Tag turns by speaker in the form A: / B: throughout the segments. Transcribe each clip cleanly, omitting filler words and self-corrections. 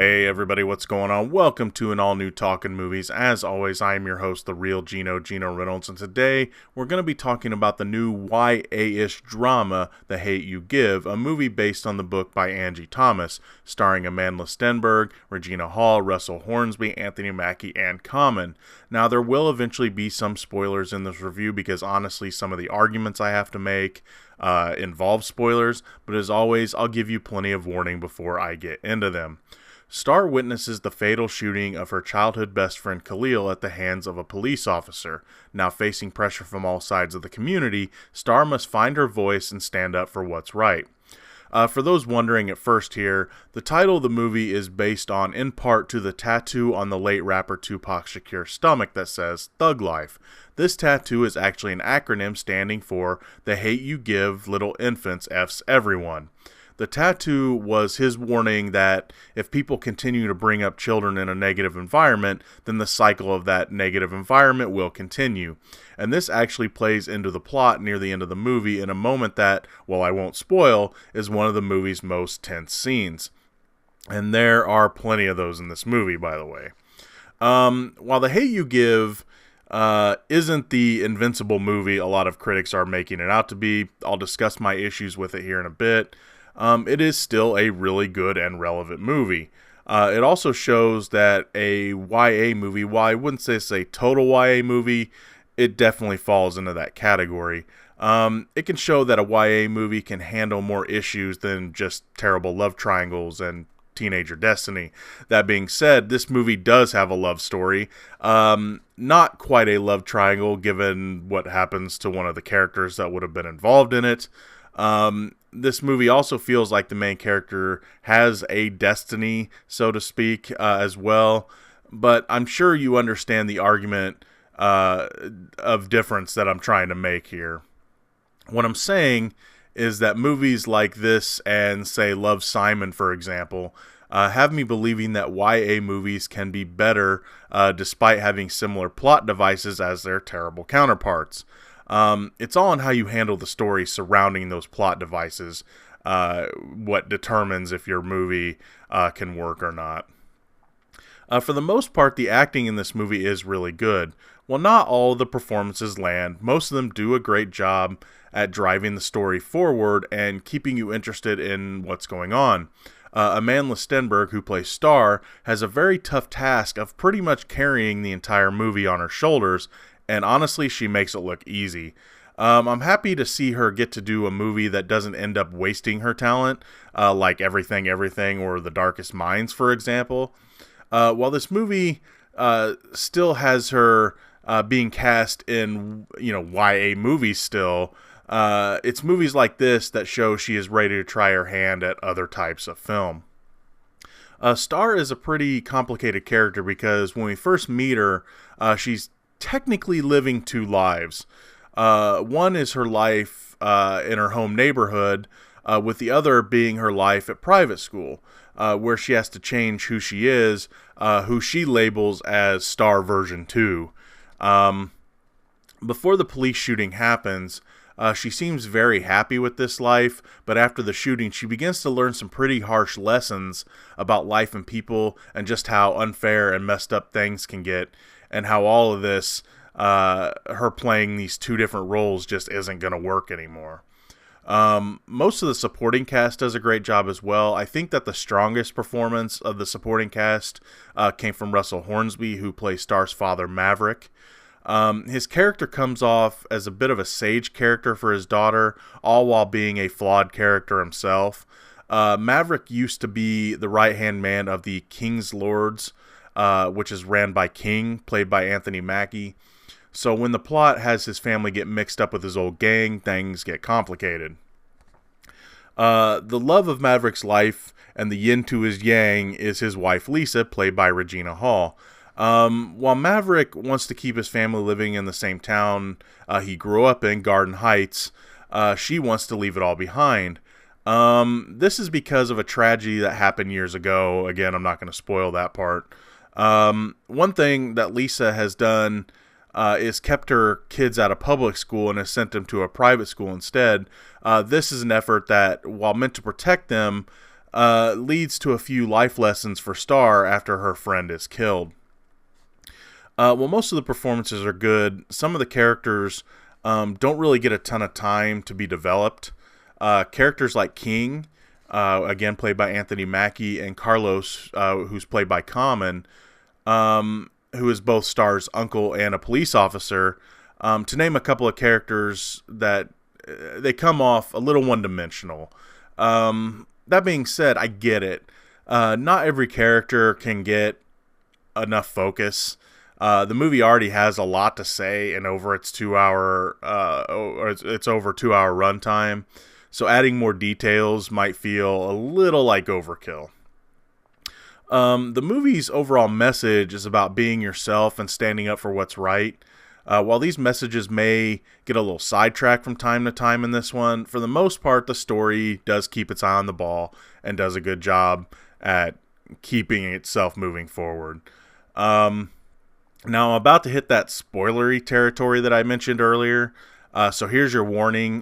A: Hey everybody, what's going on? Welcome to an all-new Talkin Movies. As always, I am your host, the real Geno Reynolds, and today we're going to be talking about the new YA-ish drama, The Hate U Give, a movie based on the book by Angie Thomas, starring Amandla Stenberg, Regina Hall, Russell Hornsby, Anthony Mackie, and Common. Now, there will eventually be some spoilers in this review because honestly, some of the arguments I have to make involve spoilers, but as always, I'll give you plenty of warning before I get into them. Star witnesses the fatal shooting of her childhood best friend Khalil at the hands of a police officer. Now facing pressure from all sides of the community, Star must find her voice and stand up for what's right. For those wondering at first here, the title of the movie is based on, in part, to the tattoo on the late rapper Tupac Shakur's stomach that says Thug Life. This tattoo is actually an acronym standing for The Hate U Give, Little Infants F's Everyone. The tattoo was his warning that if people continue to bring up children in a negative environment, then the cycle of that negative environment will continue. And this actually plays into the plot near the end of the movie in a moment that, well, I won't spoil, is one of the movie's most tense scenes. And there are plenty of those in this movie, by the way. While The Hate U Give isn't the invincible movie a lot of critics are making it out to be, I'll discuss my issues with it here in a bit. It is still a really good and relevant movie. It also shows that a YA movie, while I wouldn't say it's a total YA movie, it definitely falls into that category. It can show that a YA movie can handle more issues than just terrible love triangles and teenager destiny. That being said, this movie does have a love story. Not quite a love triangle given what happens to one of the characters that would have been involved in it. This movie also feels like the main character has a destiny, so to speak, as well. But I'm sure you understand the argument of difference that I'm trying to make here. What I'm saying is that movies like this and, say, Love, Simon, for example, have me believing that YA movies can be better despite having similar plot devices as their terrible counterparts. It's all on how you handle the story surrounding those plot devices, what determines if your movie can work or not. For the most part, the acting in this movie is really good. While not all of the performances land, most of them do a great job at driving the story forward and keeping you interested in what's going on. Amandla Stenberg, who plays Star, has a very tough task of pretty much carrying the entire movie on her shoulders, and honestly, she makes it look easy. I'm happy to see her get to do a movie that doesn't end up wasting her talent, like Everything, or The Darkest Minds, for example. While this movie still has her being cast in, YA movies still, it's movies like this that show she is ready to try her hand at other types of film. Star is a pretty complicated character because when we first meet her, she's technically living two lives. One is her life in her home neighborhood, with the other being her life at private school, where she has to change who she is, who she labels as Star version 2. Before the police shooting happens, she seems very happy with this life, but after the shooting, she begins to learn some pretty harsh lessons about life and people and just how unfair and messed up things can get, and how all of this, her playing these two different roles just isn't going to work anymore. Most of the supporting cast does a great job as well. I think that the strongest performance of the supporting cast came from Russell Hornsby, who plays Star's father, Maverick. His character comes off as a bit of a sage character for his daughter, all while being a flawed character himself. Maverick used to be the right-hand man of the King's Lords, which is ran by King, played by Anthony Mackie. So when the plot has his family get mixed up with his old gang, things get complicated. The love of Maverick's life and the yin to his yang is his wife Lisa, played by Regina Hall. While Maverick wants to keep his family living in the same town he grew up in, Garden Heights, she wants to leave it all behind. This is because of a tragedy that happened years ago. Again, I'm not going to spoil that part. One thing that Lisa has done is kept her kids out of public school and has sent them to a private school instead. This is an effort that, while meant to protect them, leads to a few life lessons for Star after her friend is killed. Well, most of the performances are good. Some of the characters don't really get a ton of time to be developed. Characters like King, again played by Anthony Mackie, and Carlos, who's played by Common, who is both Star's uncle and a police officer, to name a couple of characters that they come off a little one-dimensional. That being said, I get it. Not every character can get enough focus. The movie already has a lot to say and over its 2-hour, it's over 2-hour runtime. So adding more details might feel a little like overkill. The movie's overall message is about being yourself and standing up for what's right. While these messages may get a little sidetracked from time to time in this one, for the most part, the story does keep its eye on the ball and does a good job at keeping itself moving forward. Now, I'm about to hit that spoilery territory that I mentioned earlier, so here's your warning.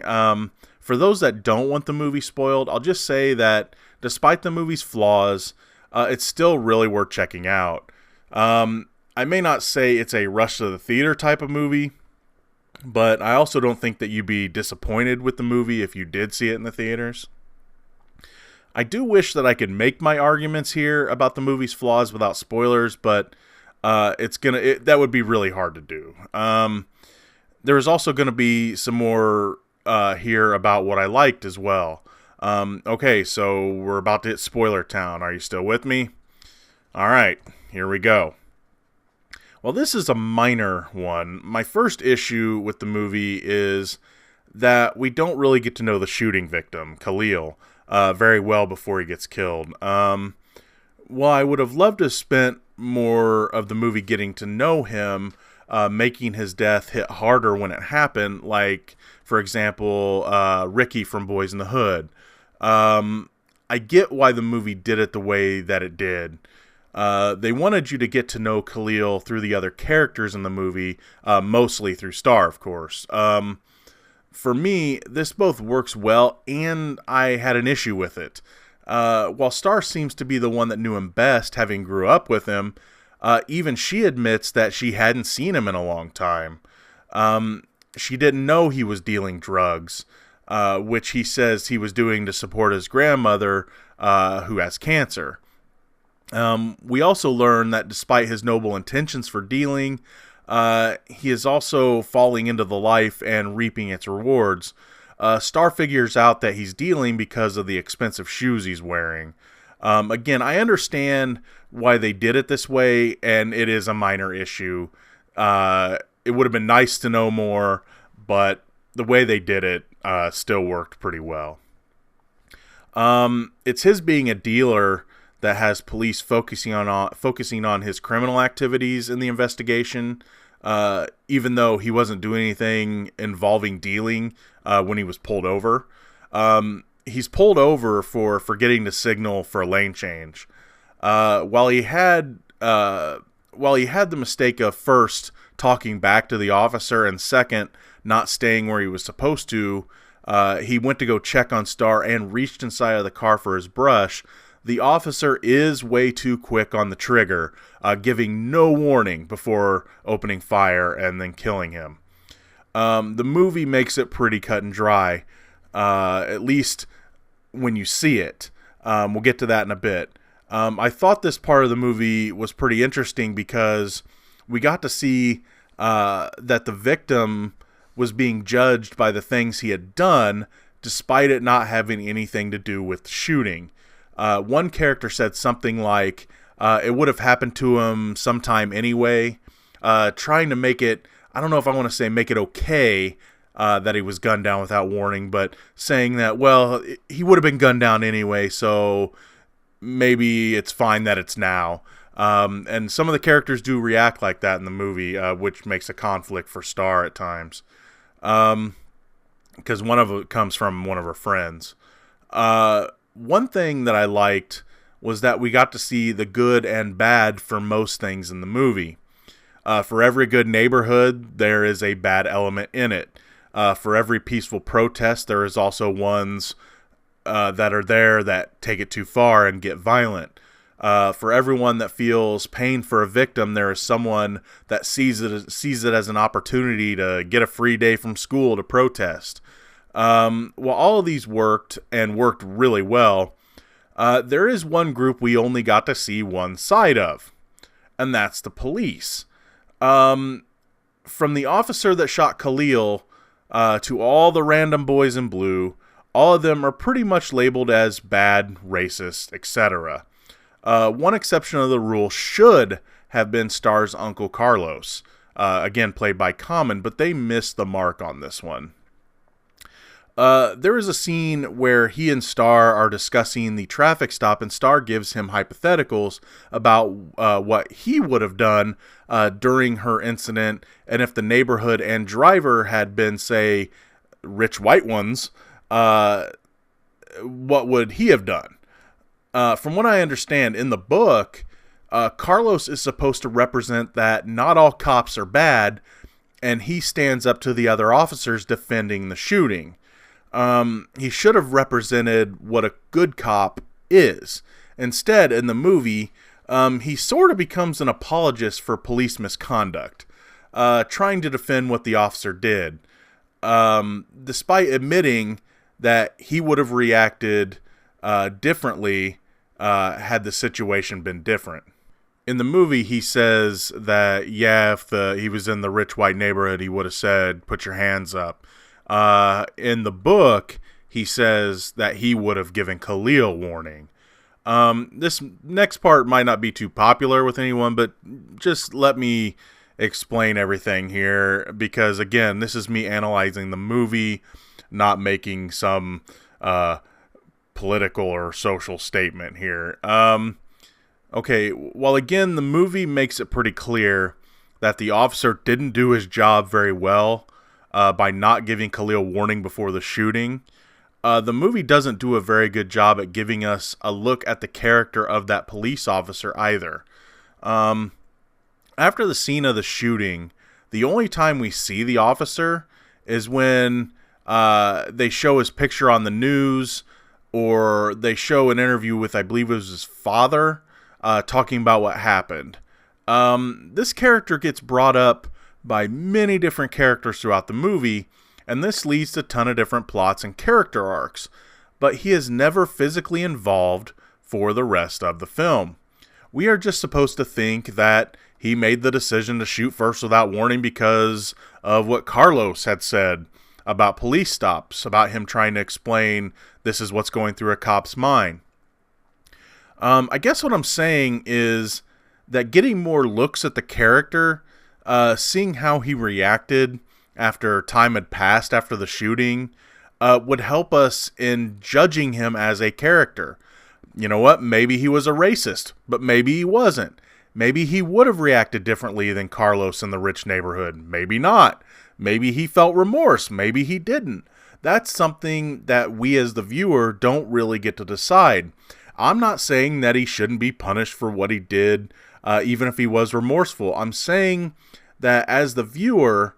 A: For those that don't want the movie spoiled, I'll just say that despite the movie's flaws, it's still really worth checking out. I may not say it's a rush to the theater type of movie, but I also don't think that you'd be disappointed with the movie if you did see it in the theaters. I do wish that I could make my arguments here about the movie's flaws without spoilers, but that would be really hard to do. There is also going to be some more here about what I liked as well. Okay, so we're about to hit spoiler town. Are you still with me? All right, here we go. Well, this is a minor one. My first issue with the movie is that we don't really get to know the shooting victim, Khalil, very well before he gets killed. Well, I would have loved to have spent more of the movie getting to know him, making his death hit harder when it happened, like, for example, Ricky from Boys in the Hood. I get why the movie did it the way that it did. They wanted you to get to know Khalil through the other characters in the movie, mostly through Star, of course. For me, this both works well, and I had an issue with it. While Star seems to be the one that knew him best, having grew up with him, even she admits that she hadn't seen him in a long time. She didn't know he was dealing drugs, which he says he was doing to support his grandmother, who has cancer. We also learn that despite his noble intentions for dealing, he is also falling into the life and reaping its rewards. Star figures out that he's dealing because of the expensive shoes he's wearing. Again, I understand why they did it this way, and it is a minor issue. It would have been nice to know more, but the way they did it still worked pretty well. It's his being a dealer that has police focusing on his criminal activities in the investigation, even though he wasn't doing anything involving dealing when he was pulled over. He's pulled over for forgetting to signal for a lane change. While he had the mistake of first talking back to the officer and second not staying where he was supposed to, he went to go check on Star and reached inside of the car for his brush. The officer is way too quick on the trigger, giving no warning before opening fire and then killing him. The movie makes it pretty cut and dry, at least when you see it. We'll get to that in a bit. I thought this part of the movie was pretty interesting because we got to see that the victim was being judged by the things he had done, despite it not having anything to do with the shooting. One character said something like, it would have happened to him sometime anyway, trying to make it, I don't know if I want to say make it okay that he was gunned down without warning, but saying that, well, he would have been gunned down anyway, so maybe it's fine that it's now. And some of the characters do react like that in the movie, which makes a conflict for Star at times. Because one of it comes from one of her friends. One thing that I liked was that we got to see the good and bad for most things in the movie. For every good neighborhood, there is a bad element in it. For every peaceful protest, there is also ones that are there that take it too far and get violent. For everyone that feels pain for a victim, there is someone that sees it as an opportunity to get a free day from school to protest. Well, all of these worked and worked really well. There is one group we only got to see one side of, and that's the police. From the officer that shot Khalil to all the random boys in blue, all of them are pretty much labeled as bad, racist, etc. One exception of the rule should have been Star's Uncle Carlos, again played by Common, but they missed the mark on this one. There is a scene where he and Star are discussing the traffic stop, and Star gives him hypotheticals about what he would have done during her incident, and if the neighborhood and driver had been, say, rich white ones, what would he have done? From what I understand, in the book, Carlos is supposed to represent that not all cops are bad, and he stands up to the other officers defending the shooting. He should have represented what a good cop is. Instead, in the movie, he sort of becomes an apologist for police misconduct, trying to defend what the officer did, despite admitting that he would have reacted differently had the situation been different. In the movie, he says that, yeah, if he was in the rich white neighborhood, he would have said, "Put your hands up." In the book, he says that he would have given Khalil warning. This next part might not be too popular with anyone, but just let me explain everything here, because again, this is me analyzing the movie, not making some political or social statement here. Okay, well, again, the movie makes it pretty clear that the officer didn't do his job very well by not giving Khalil warning before the shooting. The movie doesn't do a very good job at giving us a look at the character of that police officer either. After the scene of the shooting, the only time we see the officer is when they show his picture on the news, or they show an interview with, I believe it was his father, talking about what happened. This character gets brought up by many different characters throughout the movie, and this leads to a ton of different plots and character arcs, but he is never physically involved for the rest of the film. We are just supposed to think that he made the decision to shoot first without warning because of what Carlos had said about police stops, about him trying to explain this is what's going through a cop's mind. I guess what I'm saying is that getting more looks at the character, seeing how he reacted after time had passed after the shooting, would help us in judging him as a character. You know what? Maybe he was a racist, but maybe he wasn't. Maybe he would have reacted differently than Carlos in the rich neighborhood. Maybe not. Maybe he felt remorse. Maybe he didn't. That's something that we as the viewer don't really get to decide. I'm not saying that he shouldn't be punished for what he did, even if he was remorseful. I'm saying that as the viewer,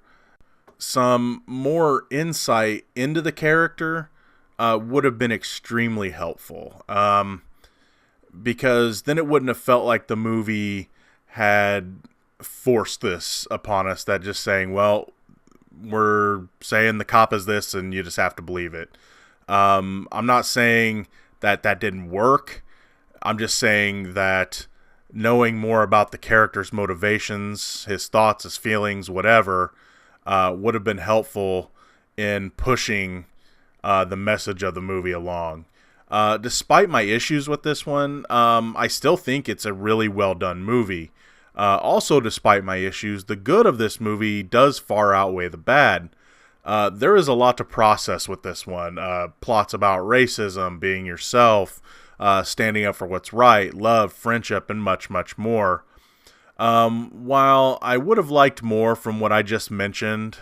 A: some more insight into the character would have been extremely helpful. Because then it wouldn't have felt like the movie had forced this upon us, that just saying, well, we're saying the cop is this and you just have to believe it. I'm not saying that didn't work. I'm just saying that knowing more about the character's motivations, his thoughts, his feelings, whatever, would have been helpful in pushing the message of the movie along. Despite my issues with this one, I still think it's a really well done movie. Also, despite my issues, the good of this movie does far outweigh the bad. There is a lot to process with this one. Plots about racism, being yourself, standing up for what's right, love, friendship, and much, much more. While I would have liked more from what I just mentioned,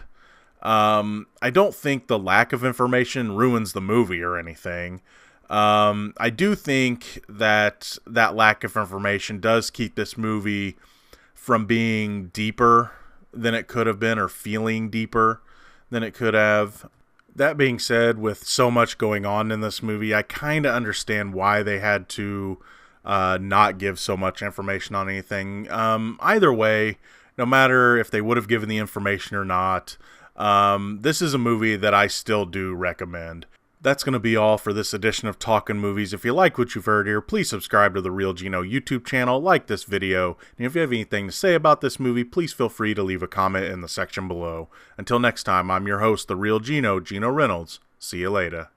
A: I don't think the lack of information ruins the movie or anything. I do think that lack of information does keep this movie from being deeper than it could have been, or feeling deeper than it could have. That being said, with so much going on in this movie, I kind of understand why they had to not give so much information on anything. Either way, no matter if they would have given the information or not, this is a movie that I still do recommend. That's going to be all for this edition of Talkin Movies. If you like what you've heard here, please subscribe to the Real Geno YouTube channel, like this video, and if you have anything to say about this movie, please feel free to leave a comment in the section below. Until next time, I'm your host, the Real Geno, Geno Reynolds. See you later.